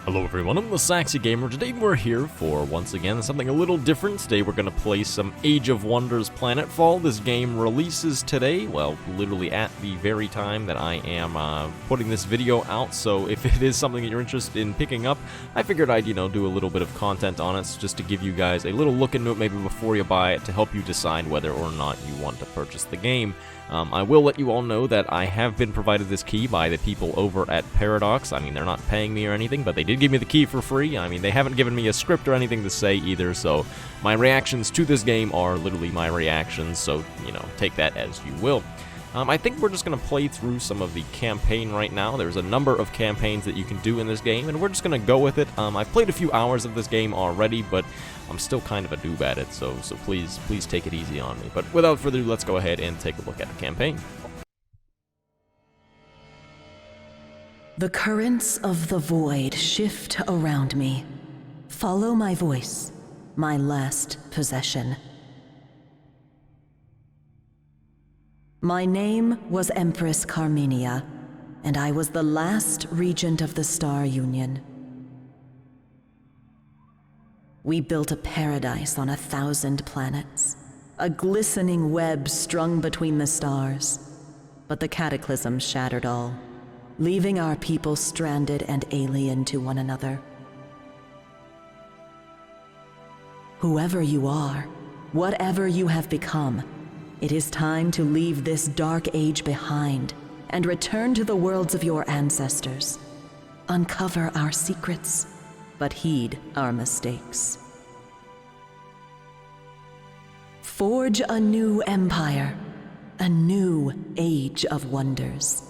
Hello everyone, I'm the Saxy Gamer. Today we're here for, once again, something a little different. Today we're going to play some Age of Wonders Planetfall. This game releases today, well, literally at the very time that I am putting this video out, so if it is something that you're interested in picking up, I figured I'd, do a little bit of content on it, just to give you guys a little look into it maybe before you buy it, to help you decide whether or not you want to purchase the game. I will let you all know that I have been provided this key by the people over at Paradox. I mean, they're not paying me or anything, but they did give me the key for free. I mean, they haven't given me a script or anything to say either, so my reactions to this game are literally my reactions, so, take that as you will. I think we're just going to play through some of the campaign right now. There's a number of campaigns that you can do in this game, and we're just going to go with it. I've played a few hours of this game already, but I'm still kind of a noob at it, so please take it easy on me. But without further ado, let's go ahead and take a look at the campaign. The currents of the void shift around me. Follow my voice, my last possession. My name was Empress Carmenia, and I was the last regent of the Star Union. We built a paradise on 1,000 planets, a glistening web strung between the stars. But the cataclysm shattered all, leaving our people stranded and alien to one another. Whoever you are, whatever you have become, it is time to leave this dark age behind and return to the worlds of your ancestors. Uncover our secrets, but heed our mistakes. Forge a new empire, a new age of wonders.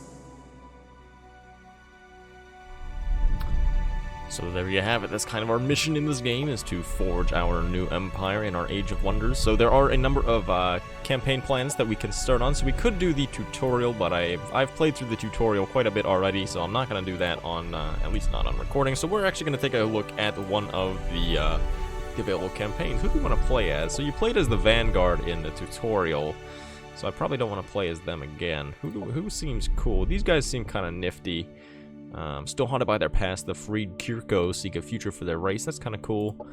So there you have it. That's kind of our mission in this game, is to forge our new empire in our Age of Wonders. So there are a number of campaign plans that we can start on. So we could do the tutorial, but I've played through the tutorial quite a bit already, so I'm not going to do that on, at least not on recording. So we're actually going to take a look at one of the available campaigns. Who do we want to play as? So you played as the Vanguard in the tutorial, so I probably don't want to play as them again. Who seems cool? These guys seem kind of nifty. Still haunted by their past, the freed Kirko seek a future for their race. That's kind of cool.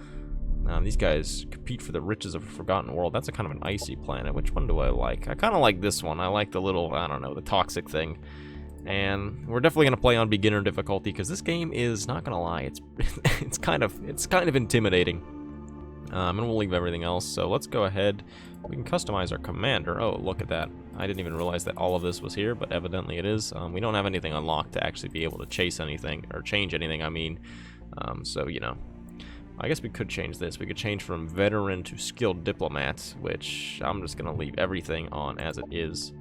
These guys compete for the riches of a forgotten world. That's a kind of an icy planet. Which one do I like? I kind of like this one. I like the little, I don't know, the toxic thing. And we're definitely going to play on beginner difficulty, because this game is, not going to lie, it's kind of intimidating. And we'll leave everything else. So let's go ahead. We can customize our commander. Oh, look at that. I didn't even realize that all of this was here, but evidently it is. We don't have anything unlocked to actually be able to chase anything, or change anything, I mean. So, I guess we could change this. We could change from veteran to skilled diplomat, which I'm just going to leave everything on as it is.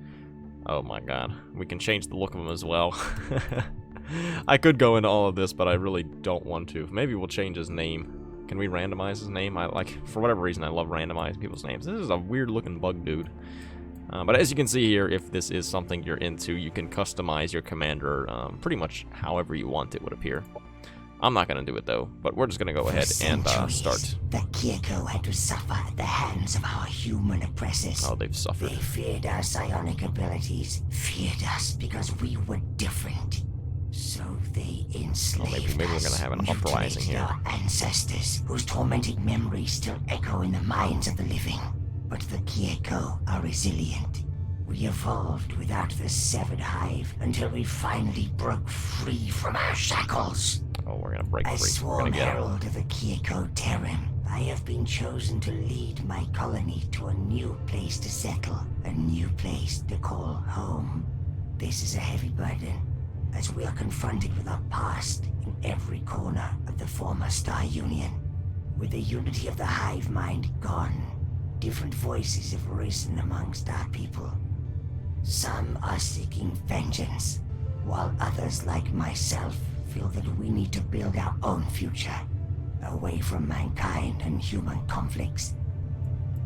Oh my god. We can change the look of them as well. I could go into all of this, but I really don't want to. Maybe we'll change his name. Can we randomize his name? For whatever reason, I love randomizing people's names. This is a weird-looking bug dude. But as you can see here, if this is something you're into, you can customize your commander pretty much however you want it would appear. I'm not going to do it, though, but we're just going to go ahead and start. The Kirko had to suffer at the hands of our human oppressors. Oh, they've suffered. They feared our psionic abilities, feared us because we were different. So they enslaved maybe we're gonna have an uprising here. Our ancestors, whose tormented memories still echo in the minds of the living. But the Kirko are resilient. We evolved without the severed hive until we finally broke free from our shackles. Oh, we're gonna break free. As sworn herald of the Kirko Terran, I have been chosen to lead my colony to a new place to settle, a new place to call home. This is a heavy burden, as we are confronted with our past in every corner of the former Star Union. With the unity of the hive mind gone, different voices have risen amongst our people. Some are seeking vengeance, while others, like myself, feel that we need to build our own future, away from mankind and human conflicts.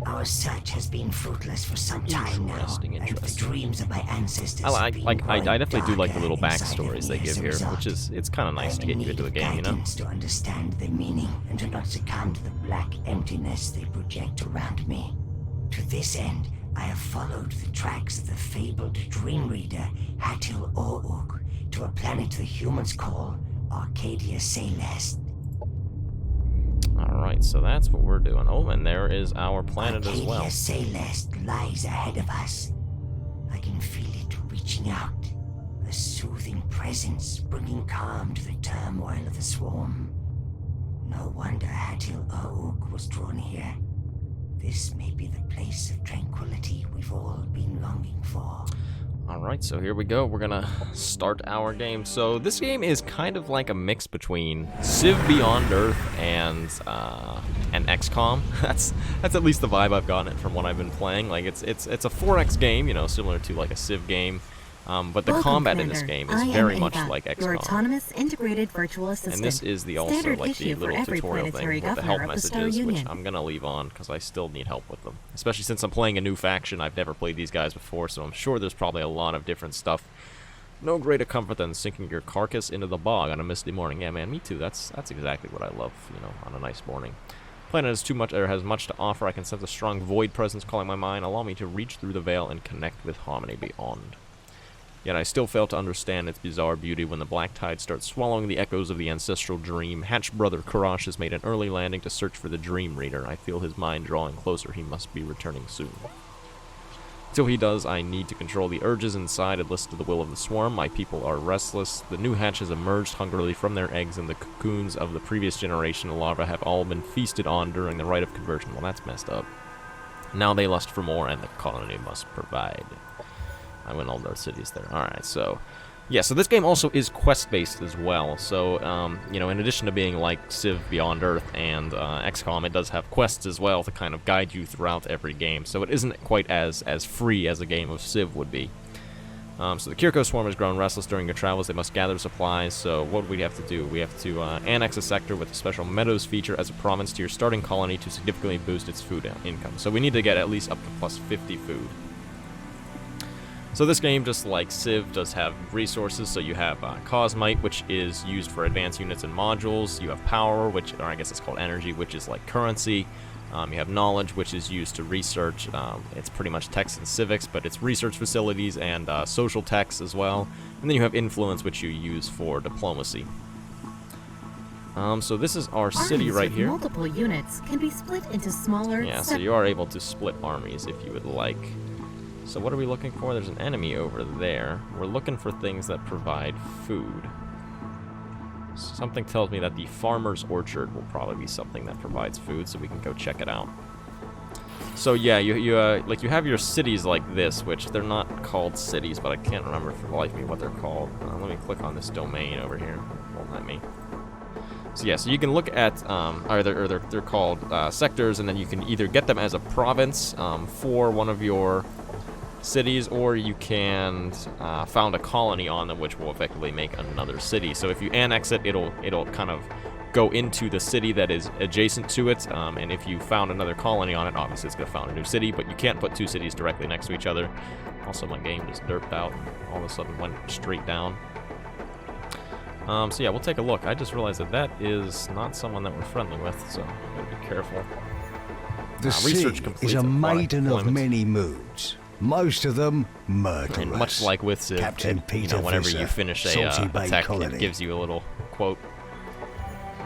Our search has been fruitless for some time now, and the dreams of my ancestors I definitely do like the little backstories they give here, which is, it's kind of nice to get you into a game, to understand the meaning and to not succumb to the black emptiness they project around me. To this end, I have followed the tracks of the fabled dream reader Hatil Oruk to a planet the humans call Arcadia Celeste. Alright, so that's what we're doing. Oh, and there is our planet as well. Arcadia Celeste lies ahead of us. I can feel it reaching out. A soothing presence bringing calm to the turmoil of the swarm. No wonder Hatil Auk was drawn here. This may be the place of tranquility we've all been longing for. Alright, so here we go. We're gonna start our game. So this game is kind of like a mix between Civ Beyond Earth and XCOM. That's at least the vibe I've gotten from what I've been playing. Like it's a 4X game, you know, similar to like a Civ game. But the Welcome, combat Commander. in this game is I am very much Ava, like your XCOM. autonomous integrated virtual assistant. And this is the also Standard like the issue for little every tutorial planetary thing with the governor help of the Star messages, which Union. I'm gonna leave on because I still need help with them. Especially since I'm playing a new faction. I've never played these guys before, so I'm sure there's probably a lot of different stuff. No greater comfort than sinking your carcass into the bog on a misty morning. Yeah, man, me too. That's exactly what I love, you know, on a nice morning. Planet is too much, or has much to offer. I can sense a strong void presence calling my mind. Allow me to reach through the veil and connect with harmony beyond. Yet I still fail to understand its bizarre beauty when the black tide starts swallowing the echoes of the ancestral dream. Hatch brother Karash has made an early landing to search for the Dream Reader. I feel his mind drawing closer. He must be returning soon. Until he does, I need to control the urges inside and listen to the will of the swarm. My people are restless. The new hatch has emerged hungrily from their eggs, and the cocoons of the previous generation of larvae have all been feasted on during the rite of conversion. Well, that's messed up. Now they lust for more, and the colony must provide. I went all those cities there. Alright, so... yeah, so this game also is quest-based as well. So, you know, in addition to being like Civ Beyond Earth and XCOM, it does have quests as well to kind of guide you throughout every game. So it isn't quite as free as a game of Civ would be. So the Kirko swarm has grown restless during your travels. They must gather supplies. So what do we have to do? We have to annex a sector with a special meadows feature as a province to your starting colony to significantly boost its food income. So we need to get at least up to plus 50 food. So this game, just like Civ, does have resources. So you have Cosmite, which is used for advanced units and modules. You have Power, which, or I guess it's called Energy, which is like currency. You have Knowledge, which is used to research. It's pretty much techs and civics, but it's research facilities and social techs as well. And then you have Influence, which you use for diplomacy. So this is our city right here. Multiple units can be split into smaller. Yeah, so you are able to split armies if you would like. So what are we looking for? There's an enemy over there. We're looking for things that provide food. Something tells me that the farmer's orchard will probably be something that provides food, so we can go check it out. So yeah, you have your cities like this, which they're not called cities, but I can't remember for the life of me what they're called. Let me click on this domain over here. Won't let me. So yeah, so you can look at, they're called sectors, and then you can either get them as a province for one of your cities, or you can found a colony on them, which will effectively make another city. So if you annex it, it'll kind of go into the city that is adjacent to it, and if you found another colony on it, obviously it's going to found a new city, but you can't put two cities directly next to each other. Also, my game just derped out and all of a sudden went straight down. So yeah, we'll take a look. I just realized that is not someone that we're friendly with, so gotta be careful. The sea is a maiden of many moods. Most of them murderous. And much like with Civ, Captain Peter whenever Visser, you finish a Salty Bay tech, Colony. it gives you a little quote.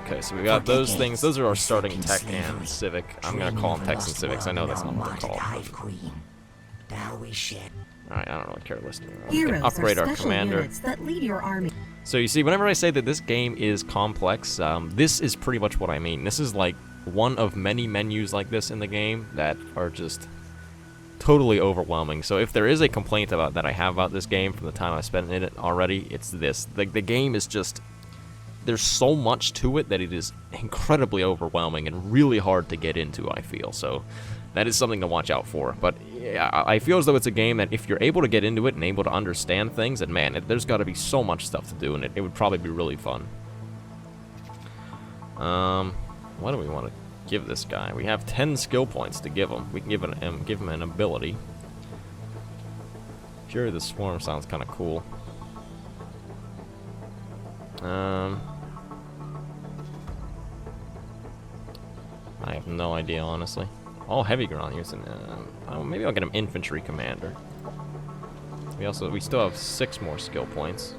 Okay, so we got those things. Those are our starting tech and civic. I'm gonna call them techs and civics. I know that's not what they're called. Alright, I don't really care to listen to it. We can upgrade our commander. That lead your army. So you see, whenever I say that this game is complex, this is pretty much what I mean. This is like one of many menus like this in the game that are just totally overwhelming. So if there is a complaint about that I have about this game from the time I spent in it already, it's this. The game is just, there's so much to it that it is incredibly overwhelming and really hard to get into, I feel. So that is something to watch out for. But yeah, I feel as though it's a game that if you're able to get into it and able to understand things, and man, there's got to be so much stuff to do, and it would probably be really fun. What do we want to give this guy? We have 10 skill points to give him. We can give him an ability. Fury of the Swarm sounds kind of cool. I have no idea, honestly. All heavy ground using. Maybe I'll get him infantry commander. We still have 6 more skill points.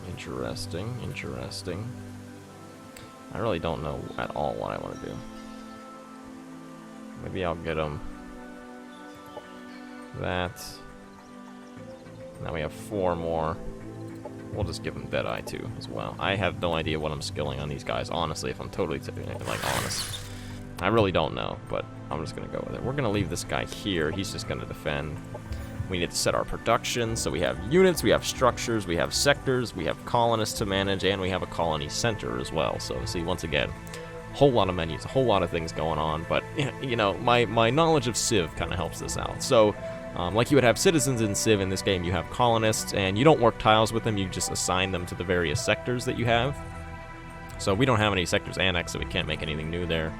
Interesting, interesting. I really don't know at all what I want to do. Maybe I'll get him that. Now we have 4 more. We'll just give him Deadeye too as well. I have no idea what I'm skilling on these guys, honestly, if I'm totally honest. I really don't know, but I'm just gonna go with it. We're gonna leave this guy here. He's just gonna defend. We need to set our production, so we have units, we have structures, we have sectors, we have colonists to manage, and we have a colony center as well. So see, once again, a whole lot of menus, a whole lot of things going on, but you know, my knowledge of Civ kind of helps this out. So like you would have citizens in Civ, in this game you have colonists, and you don't work tiles with them, you just assign them to the various sectors that you have. So we don't have any sectors annexed, so we can't make anything new there.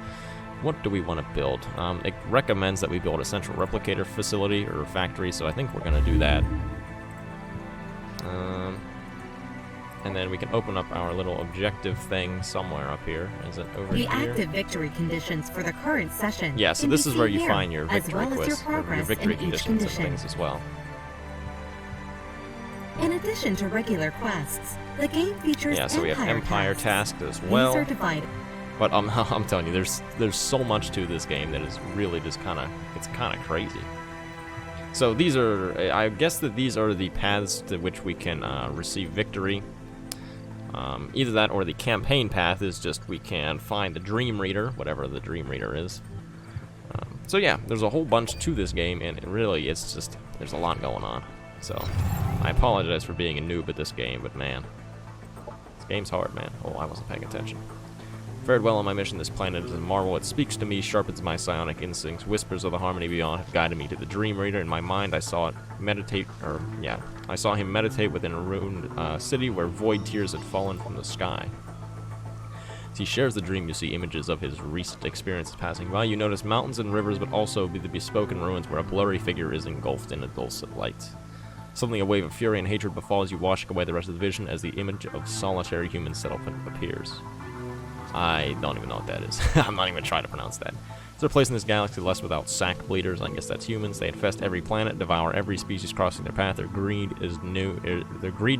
What do we want to build? It recommends that we build a central replicator facility or factory, so I think we're going to do that. And then we can open up our little objective thing somewhere up here. Is it over here? The active victory conditions for the current session. Yeah, so this is where you here, find your as victory well as quests, your progress your victory in each conditions and condition. things as well. In addition to regular quests, the game features Yeah, so we have Empire tasked as well. These are divided. But I'm telling you, there's so much to this game that is really just kind of crazy. So these are, I guess that these are the paths to which we can receive victory. Either that or the campaign path is just we can find the Dream Reader, whatever the Dream Reader is. So yeah, there's a whole bunch to this game, and really it's just, there's a lot going on. So I apologize for being a noob at this game, but man, this game's hard, man. Oh, I wasn't paying attention. Fared well on my mission. This planet is a marvel. It speaks to me, sharpens my psionic instincts. Whispers of the harmony beyond have guided me to the Dream Reader. In my mind, I saw it meditate, I saw him meditate within a ruined city where void tears had fallen from the sky. As he shares the dream, you see images of his recent experiences passing by. You notice mountains and rivers, but also the bespoken ruins where a blurry figure is engulfed in a dulcet light. Suddenly, a wave of fury and hatred befalls you, washing away the rest of the vision as the image of solitary human settlement appears. I don't even know what that is. I'm not even trying to pronounce that. Is there a place in this galaxy less without sack bleeders? I guess that's humans. They infest every planet, devour every species crossing their path. Their greed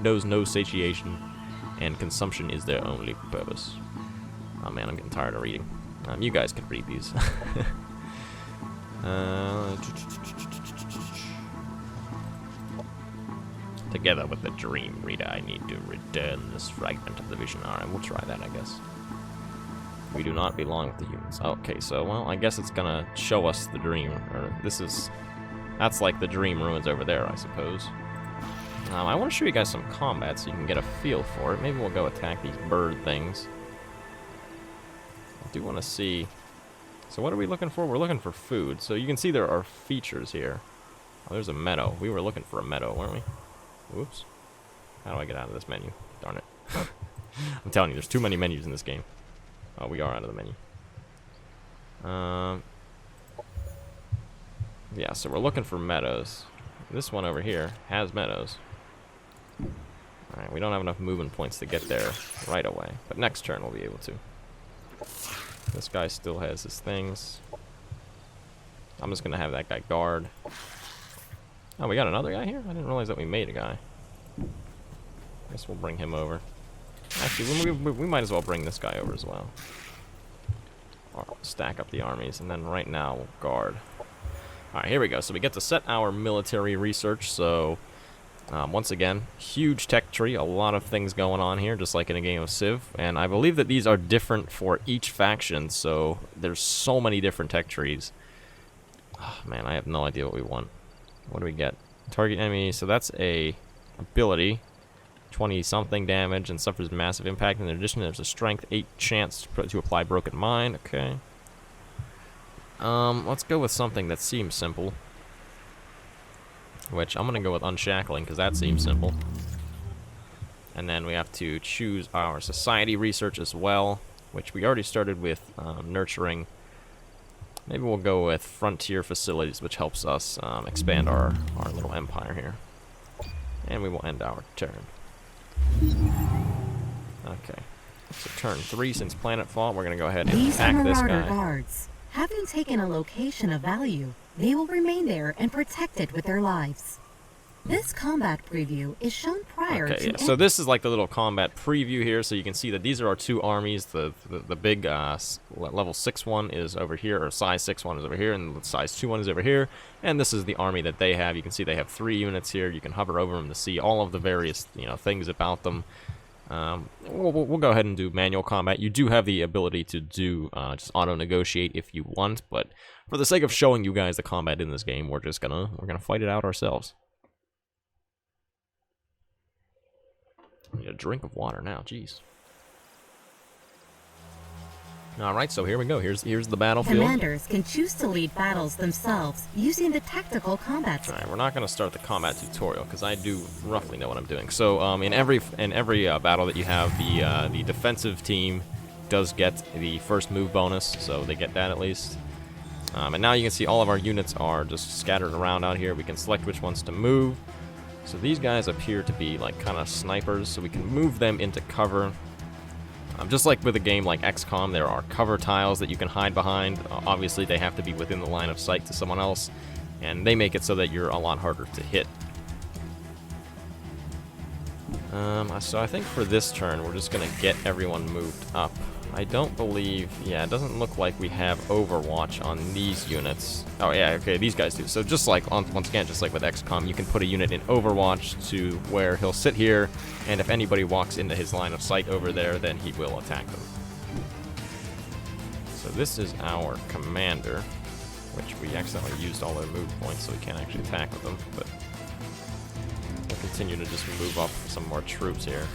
knows no satiation, and consumption is their only purpose. Oh man, I'm getting tired of reading. You guys can read these. Together with the Dream Reader, I need to return this fragment of the vision. Alright, we'll try that, I guess. We do not belong with the humans. Okay, so, well, I guess it's gonna show us the dream, or that's like the dream ruins over there, I suppose. I want to show you guys some combat so you can get a feel for it. Maybe we'll go attack these bird things. I do want to see... So what are we looking for? We're looking for food. So you can see there are features here. Oh, there's a meadow. We were looking for a meadow, weren't we? Whoops. How do I get out of this menu? Darn it. I'm telling you, there's too many menus in this game. Oh, we are out of the menu. Yeah, so we're looking for meadows. This one over here has meadows. Alright, we don't have enough movement points to get there right away. But next turn we'll be able to. This guy still has his things. I'm just going to have that guy guard. Oh, we got another guy here? I didn't realize that we made a guy. Guess we'll bring him over. Actually, we might as well bring this guy over as well. Or stack up the armies, and then right now we'll guard. Alright, here we go. So we get to set our military research. So, once again, huge tech tree. A lot of things going on here, just like in a game of Civ. And I believe that these are different for each faction, so there's so many different tech trees. Oh, man, I have no idea what we want. What do we get? Target enemy. So that's a ability. 20-something damage and suffers massive impact. In addition, there's a strength 8 chance to apply broken mind. Okay. Let's go with something that seems simple. Which I'm gonna go with unshackling because that seems simple. And then we have to choose our society research as well, which we already started with nurturing. Maybe we'll go with frontier facilities, which helps us expand our little empire here. And we will end our turn. Okay. So turn 3 since Planetfall, we're going to go ahead and These attack this Marauder guy. guards, having taken a location of value, they will remain there and protect it with their lives. This combat preview is shown prior Okay, to... yeah. So this is like the little combat preview here, so you can see that these are our two armies. The big level 6 one is over here, or size 6 one is over here, and the size 2 one is over here. And this is the army that they have. You can see they have 3 units here. You can hover over them to see all of the various, things about them. We'll go ahead and do manual combat. You do have the ability to do just auto-negotiate if you want, but for the sake of showing you guys the combat in this game, we're gonna fight it out ourselves. I need a drink of water now, jeez. Alright, so here we go. Here's the battlefield. Commanders can choose to lead battles themselves using the tactical combat. Alright, we're not going to start the combat tutorial because I do roughly know what I'm doing. So in every battle that you have, the defensive team does get the first move bonus, so they get that at least. And now you can see all of our units are just scattered around out here. We can select which ones to move. So these guys appear to be like kind of snipers, so we can move them into cover. Just like with a game like XCOM, there are cover tiles that you can hide behind. Obviously, they have to be within the line of sight to someone else, and they make it so that you're a lot harder to hit. So I think for this turn, we're just going to get everyone moved up. I don't believe... Yeah, it doesn't look like we have Overwatch on these units. Oh, yeah, okay, these guys do. So just like, once again, just like with XCOM, you can put a unit in Overwatch to where he'll sit here, and if anybody walks into his line of sight over there, then he will attack them. So this is our commander, which we accidentally used all their move points, so we can't actually attack with them, but we'll continue to just move up some more troops here.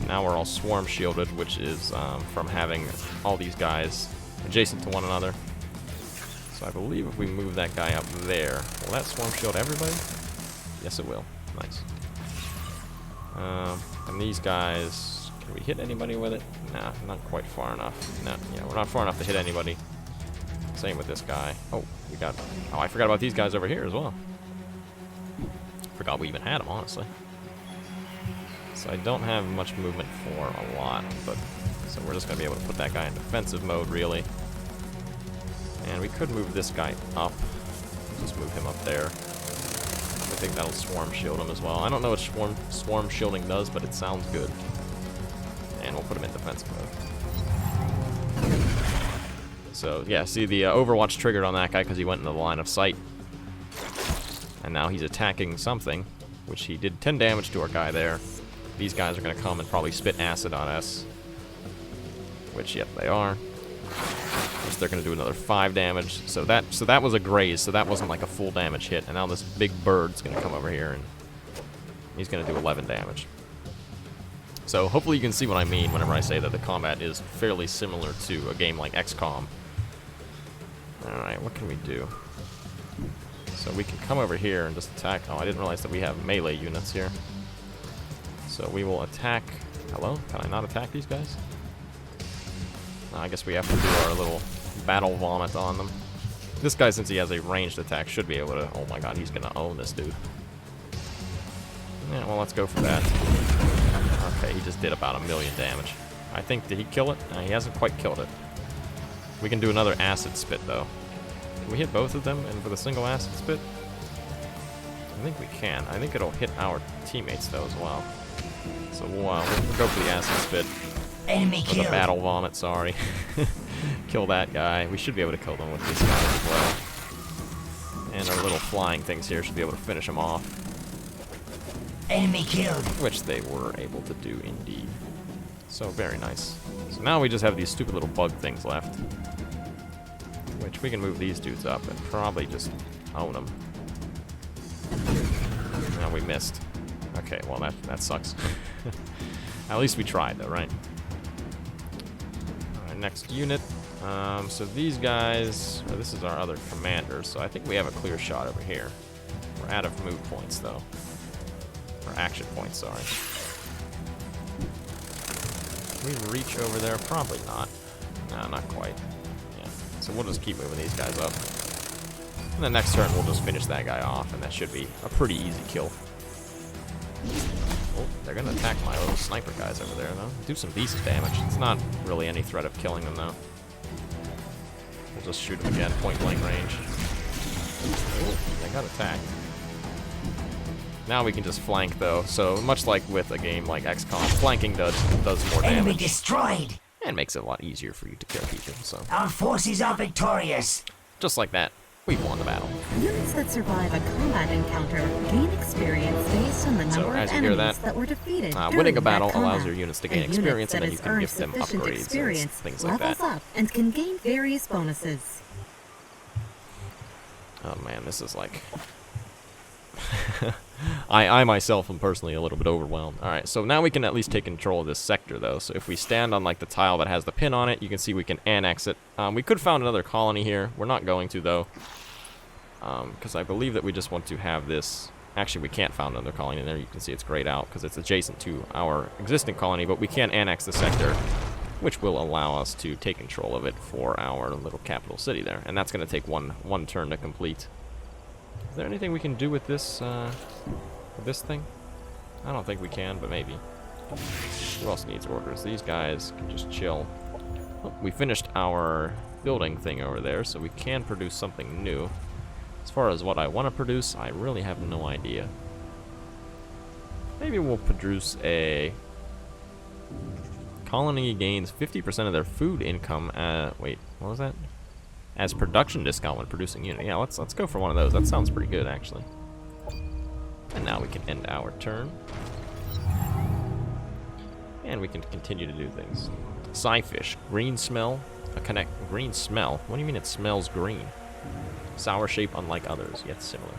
Now we're all swarm shielded, which is from having all these guys adjacent to one another. So I believe if we move that guy up there, will that swarm shield everybody? Yes, it will. Nice. And these guys, can we hit anybody with it? Nah, not quite far enough. No, yeah, we're not far enough to hit anybody. Same with this guy. Oh, I forgot about these guys over here as well. Forgot we even had them, honestly. So I don't have much movement for a lot, but so we're just going to be able to put that guy in defensive mode, really. And we could move this guy up. Just move him up there. I think that'll swarm shield him as well. I don't know what swarm shielding does, but it sounds good. And we'll put him in defensive mode. So, yeah, see the Overwatch triggered on that guy because he went in the line of sight. And now he's attacking something, which he did 10 damage to our guy there. These guys are going to come and probably spit acid on us. Which, yep, they are. Which they're going to do another 5 damage. So that was a graze, so that wasn't like a full damage hit. And now this big bird's going to come over here, and he's going to do 11 damage. So hopefully you can see what I mean whenever I say that the combat is fairly similar to a game like XCOM. Alright, what can we do? So we can come over here and just attack. Oh, I didn't realize that we have melee units here. So we will attack... Hello? Can I not attack these guys? I guess we have to do our little battle vomit on them. This guy, since he has a ranged attack, should be able to... Oh my god, he's gonna own this dude. Yeah, well, let's go for that. Okay, he just did about 1,000,000 damage. I think, did he kill it? He hasn't quite killed it. We can do another acid spit, though. Can we hit both of them and with a single acid spit? I think we can. I think it'll hit our teammates, though, as well. So we'll go for the acid spit. Enemy for the battle vomit, sorry. Kill that guy. We should be able to kill them with these guys as well. And our little flying things here should be able to finish them off. Enemy killed. Which they were able to do indeed. So very nice. So now we just have these stupid little bug things left. Which we can move these dudes up and probably just own them. No, we missed. Okay, well that sucks. At least we tried though, right? Alright, next unit. So these guys, this is our other commander, so I think we have a clear shot over here. We're out of move points though. Or action points, sorry. Can we reach over there? Probably not. No, not quite. Yeah. So we'll just keep moving these guys up. And the next turn we'll just finish that guy off, and that should be a pretty easy kill. Oh, they're gonna attack my little sniper guys over there, though. Do some decent damage. It's not really any threat of killing them, though. We'll just shoot them again, point blank range. Oh, they got attacked. Now we can just flank, though. So much like with a game like XCOM, flanking does more Enemy damage. destroyed. And makes it a lot easier for you to kill people, so... Our forces are victorious. Just like that, we've won the battle. Units that survive a combat encounter gain experience based on the So, number as of you hear enemies that, that were defeated winning a during battle that allows combat. your units to A gain unit experience, that and then you has can earned give them sufficient upgrades experience and things like levels that. up and can gain various bonuses. Oh man, this is like... I myself am personally a little bit overwhelmed. Alright, so now we can at least take control of this sector, though. So if we stand on like the tile that has the pin on it, you can see we can annex it. We could found another colony here. We're not going to, though. Because I believe that we just want to have this... Actually, we can't found another colony in there. You can see it's grayed out because it's adjacent to our existing colony, but we can annex the sector, which will allow us to take control of it for our little capital city there. And that's going to take one turn to complete. Is there anything we can do with this thing? I don't think we can, but maybe. Who else needs orders? These guys can just chill. Oh, we finished our building thing over there, so we can produce something new. As far as what I want to produce, I really have no idea. Maybe we'll produce a... Colony gains 50% of their food income. Wait, what was that? As production discount when producing unit. Yeah, let's go for one of those. That sounds pretty good, actually. And now we can end our turn. And we can continue to do things. Scyfish, green smell. Green smell? What do you mean it smells green? Sour shape unlike others, yet similar.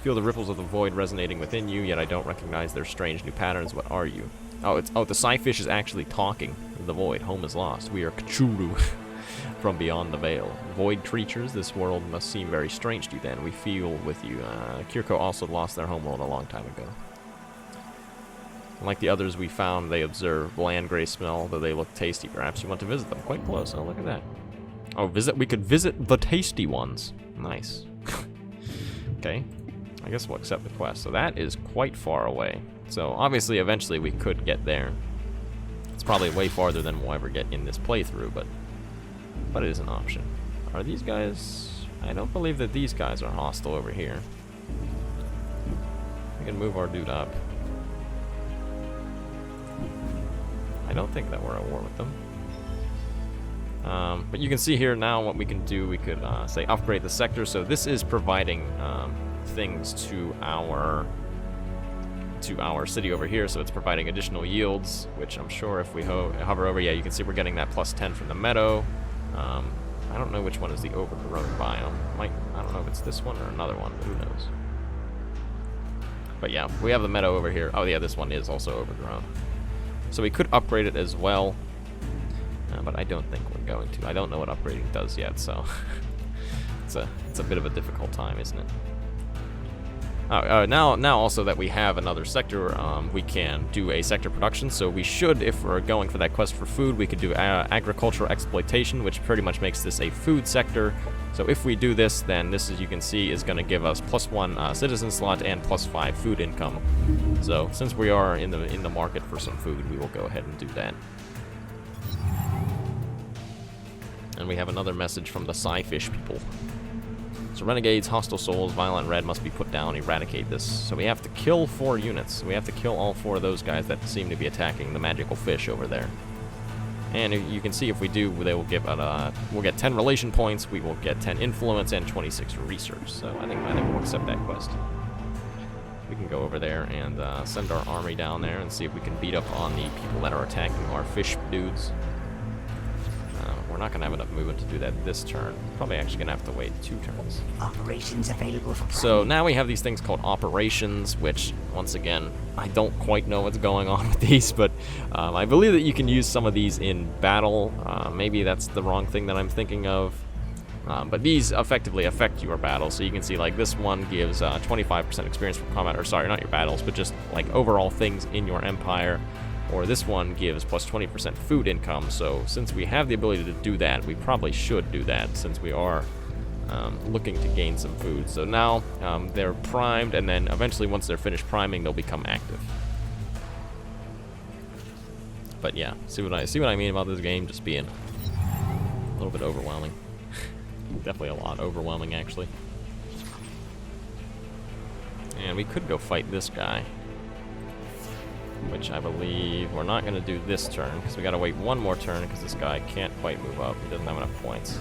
Feel the ripples of the void resonating within you, yet I don't recognize their strange new patterns. What are you? Oh, the Scyfish is actually talking. The void, home is lost. We are Cthulhu. From beyond the veil. Void creatures, this world must seem very strange to you then. We feel with you. Kirko also lost their homeworld a long time ago. Like the others we found, they observe bland gray smell, though they look tasty. Perhaps you want to visit them. Quite close. Oh, look at that. Oh, we could visit the tasty ones. Nice. Okay. I guess we'll accept the quest. So that is quite far away. So obviously, eventually we could get there. It's probably way farther than we'll ever get in this playthrough, but it is an option. Are these guys... I don't believe that these guys are hostile over here. We can move our dude up. I don't think that we're at war with them. But you can see here now what we can do. We could, say, upgrade the sector. So this is providing things to our city over here. So it's providing additional yields, which I'm sure if we hover over, yeah, you can see we're getting that +10 from the meadow. I don't know which one is the overgrown biome. I don't know if it's this one or another one, but who knows. But yeah, we have the meadow over here. Oh yeah, this one is also overgrown. So we could upgrade it as well, but I don't think we're going to. I don't know what upgrading does yet, so it's a bit of a difficult time, isn't it? Now also that we have another sector, we can do a sector production. So we should, if we're going for that quest for food, we could do agricultural exploitation, which pretty much makes this a food sector. So if we do this, then this, as you can see, is going to give us +1 citizen slot and +5 food income. So since we are in the market for some food, we will go ahead and do that. And we have another message from the Scyfish people. So renegades, hostile souls, violent red must be put down, eradicate this. So we have to kill 4 units. We have to kill all 4 of those guys that seem to be attacking the magical fish over there. And you can see if we do, they will give we'll get 10 relation points, we will get 10 influence, and 26 research. So I think we'll accept that quest. We can go over there and send our army down there and see if we can beat up on the people that are attacking our fish dudes. We're not going to have enough movement to do that this turn. Probably actually going to have to wait 2 turns. Operations available for So now we have these things called operations, which, once again, I don't quite know what's going on with these, but I believe that you can use some of these in battle. Maybe that's the wrong thing that I'm thinking of. But these effectively affect your battle. So you can see, like, this one gives 25% experience from combat, or sorry, not your battles, but just, like, overall things in your empire. Or this one gives +20% food income. So since we have the ability to do that, we probably should do that since we are looking to gain some food. So now they're primed, and then eventually once they're finished priming, they'll become active. But yeah, see what I mean about this game just being a little bit overwhelming. Definitely a lot overwhelming, actually. And we could go fight this guy. Which I believe we're not going to do this turn, because we got to wait one more turn, because this guy can't quite move up. He doesn't have enough points.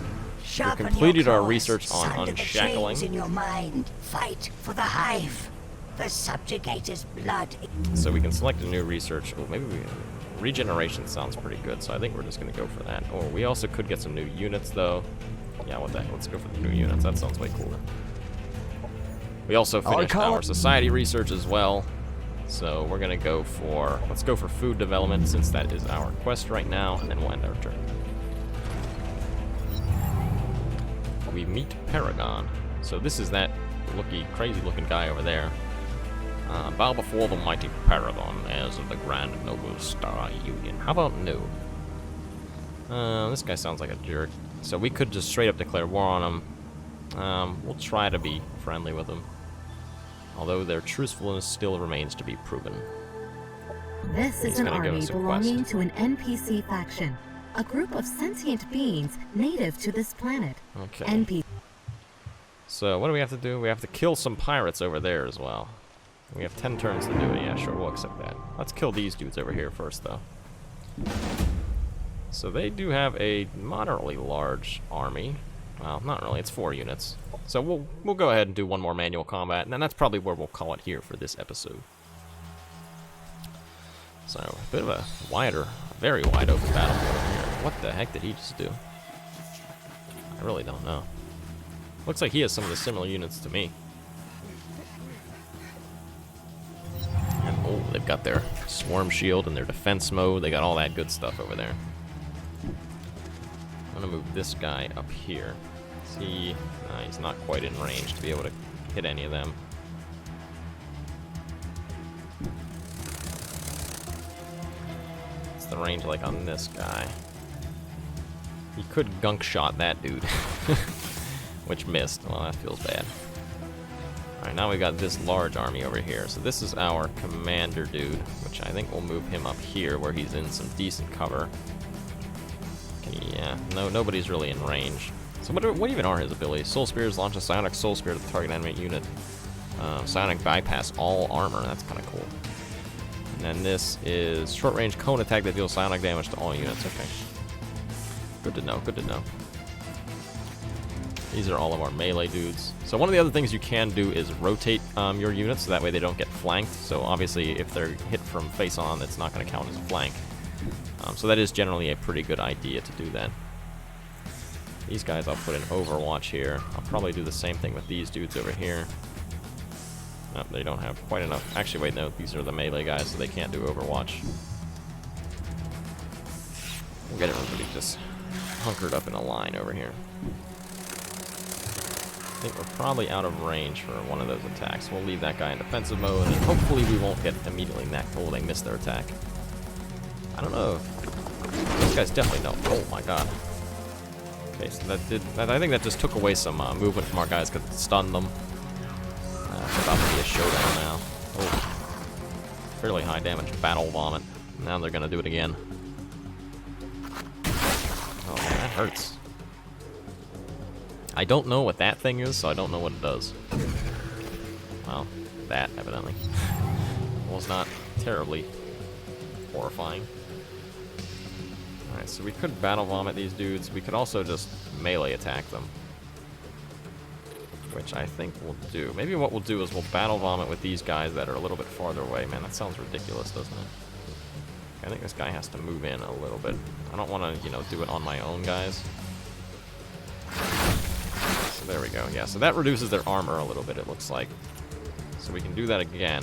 We completed our research on unshackling. In your mind. Fight for the hive. The subjugator's blood. So we can select a new research. Oh, maybe regeneration sounds pretty good, so I think we're just going to go for that. Or we also could get some new units, though. Yeah, what the heck? Let's go for the new units. That sounds way cooler. We also finished our society research as well. So we're going to go for... Let's go for food development, since that is our quest right now, and then we'll end our turn. We meet Paragon. So this is that crazy-looking guy over there. Bow before the mighty Paragon, heirs of the Grand Noble Star Union. How about no? This guy sounds like a jerk. So we could just straight up declare war on him. We'll try to be friendly with him. Although their truthfulness still remains to be proven. This is an army belonging to an NPC faction. A group of sentient beings native to this planet. Okay. NPC. So what do we have to do? We have to kill some pirates over there as well. We have 10 turns to do it. Yeah, sure, we'll accept that. Let's kill these dudes over here first, though. So they do have a moderately large army. Well, not really. It's 4 units. So we'll go ahead and do one more manual combat, and then that's probably where we'll call it here for this episode. So a bit of a very wide open battlefield over here. What the heck did he just do? I really don't know. Looks like he has some of the similar units to me. And oh, they've got their swarm shield and their defense mode. They got all that good stuff over there. I'm gonna move this guy up here. See, he's not quite in range to be able to hit any of them. What's the range like on this guy? He could gunk shot that dude, which missed. Well, that feels bad. Alright, now we got this large army over here. So this is our commander dude, which I think we'll move him up here where he's in some decent cover. Yeah, nobody's really in range. So what even are his abilities? Soul Spears launch a psionic soul spear to the target enemy unit. Psionic bypass all armor. That's kind of cool. And then this is short range cone attack that deals psionic damage to all units. Okay. Good to know. Good to know. These are all of our melee dudes. So one of the other things you can do is rotate your units so that way they don't get flanked. So obviously if they're hit from face on, it's not going to count as a flank. So that is generally a pretty good idea to do that. These guys I'll put in Overwatch here. I'll probably do the same thing with these dudes over here. Nope, they don't have quite enough. Actually, wait, no, these are the melee guys, so they can't do Overwatch. We'll get everybody just hunkered up in a line over here. I think we're probably out of range for one of those attacks. We'll leave that guy in defensive mode, and hopefully we won't get immediately necked. Oh, they missed their attack. I don't know. These guys definitely don't. Oh my god. Okay, so I think that just took away some movement from our guys because it stunned them. It's about to be a showdown now. Oh. Fairly high damage battle vomit. Now they're gonna do it again. Oh man, that hurts. I don't know what that thing is, so I don't know what it does. Well, that, evidently. Was not terribly horrifying. Alright, so we could battle vomit these dudes. We could also just melee attack them. Which I think we'll do. Maybe what we'll do is we'll battle vomit with these guys that are a little bit farther away. Man, that sounds ridiculous, doesn't it? I think this guy has to move in a little bit. I don't want to, do it on my own guys. So there we go. Yeah, so that reduces their armor a little bit, it looks like. So we can do that again.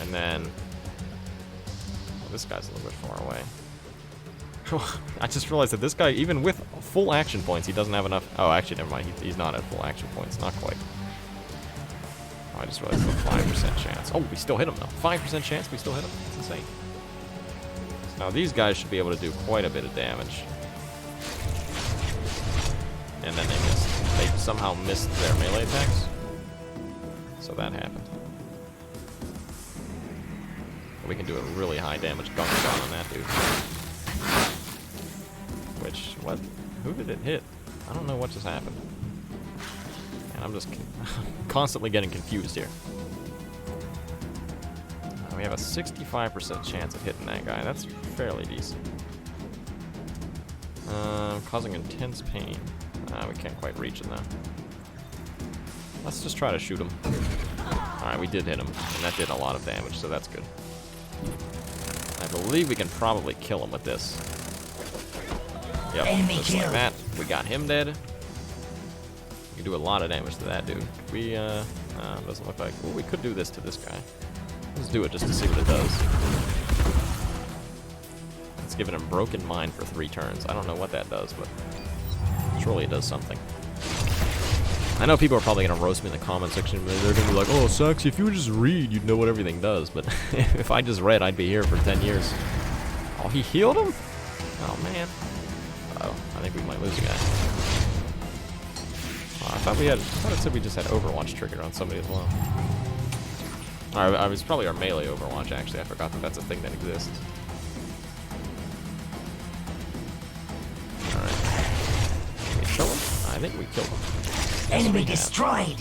And then... this guy's a little bit far away. I just realized that this guy, even with full action points, he doesn't have enough... oh, actually, never mind. He's not at full action points. Not quite. Oh, I just realized the 5% chance. Oh, we still hit him, though. 5% chance, we still hit him. That's insane. So now these guys should be able to do quite a bit of damage. And then they missed. They somehow missed their melee attacks. So that happened. We can do a really high damage gunk shot on that dude. Which, what? Who did it hit? I don't know what just happened. I'm just constantly getting confused here. We have a 65% chance of hitting that guy. That's fairly decent. Causing intense pain. We can't quite reach it though. Let's just try to shoot him. Alright, we did hit him, and that did a lot of damage, so that's good. I believe we can probably kill him with this. Yep, just like that. We got him dead. We can do a lot of damage to that dude. We, doesn't look like... Well, we could do this to this guy. Let's do it just to see what it does. It's giving him Broken Mind for 3 turns. I don't know what that does, but surely it does something. I know people are probably going to roast me in the comment section. They're going to be like, oh, Saxy, if you would just read, you'd know what everything does. But if I just read, I'd be here for 10 years. Oh, he healed him? Oh, man. Uh-oh, I think we might lose a guy. Oh, I thought it said we just had Overwatch trigger on somebody as well. I was probably our melee Overwatch, actually. I forgot that that's a thing that exists. Alright. Did we kill him? I think we killed him. Yes, enemy destroyed!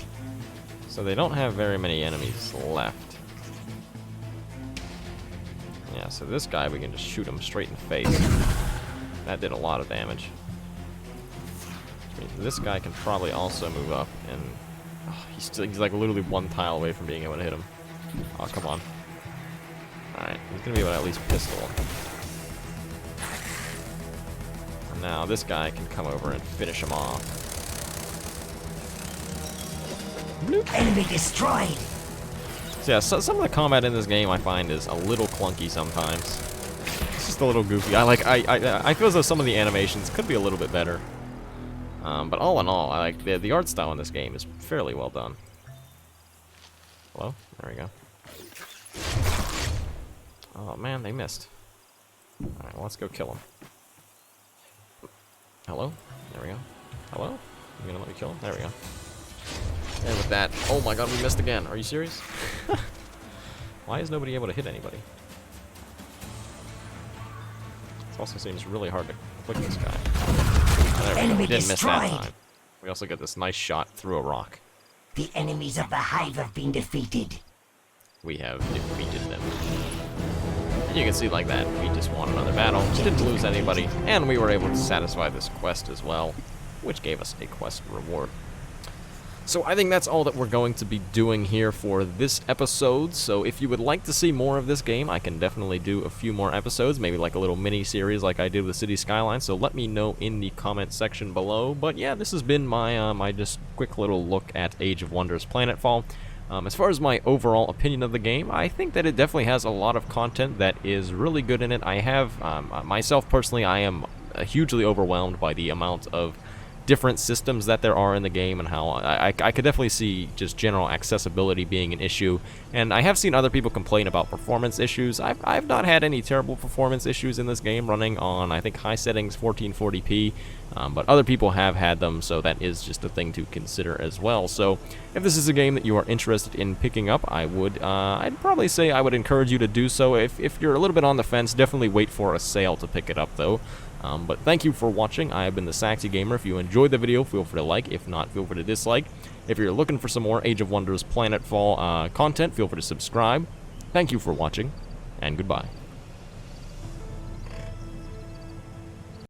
So they don't have very many enemies left. Yeah, so this guy, we can just shoot him straight in the face. That did a lot of damage. Which means this guy can probably also move up, and he's like literally 1 tile away from being able to hit him. Oh, come on. Alright, he's gonna be able to at least pistol him. And now this guy can come over and finish him off. Bloop. Enemy destroyed! So yeah, some of the combat in this game I find is a little clunky sometimes. It's just a little goofy. I feel as though some of the animations could be a little bit better. But all in all, I like the art style in this game is fairly well done. Hello? There we go. Oh man, they missed. Alright, well, let's go kill him. Hello? There we go. Hello? You gonna let me kill him? There we go. And with that, oh my god, we missed again. Are you serious? Why is nobody able to hit anybody? It also seems really hard to click this guy. Oh, there we go. We didn't miss that time. We also get this nice shot through a rock. The enemies of the Hive have been defeated. We have defeated them. And you can see like that, we just won another battle, didn't lose anybody, and we were able to satisfy this quest as well, which gave us a quest reward. So I think that's all that we're going to be doing here for this episode. So if you would like to see more of this game, I can definitely do a few more episodes, maybe like a little mini-series like I did with City Skylines, so let me know in the comment section below. But yeah, this has been my, my just quick little look at Age of Wonders Planetfall. As far as my overall opinion of the game, I think that it definitely has a lot of content that is really good in it. I have, myself personally, I am hugely overwhelmed by the amount of different systems that there are in the game, and how I could definitely see just general accessibility being an issue. And I have seen other people complain about performance issues. I've not had any terrible performance issues in this game, running on, I think, high settings 1440p, but other people have had them, so that is just a thing to consider as well. So if this is a game that you are interested in picking up, I'd probably say I would encourage you to do so. If you're a little bit on the fence, definitely wait for a sale to pick it up though. But thank you for watching. I have been the Saxy Gamer. If you enjoyed the video, feel free to like. If not, feel free to dislike. If you're looking for some more Age of Wonders Planetfall content, feel free to subscribe. Thank you for watching, and goodbye.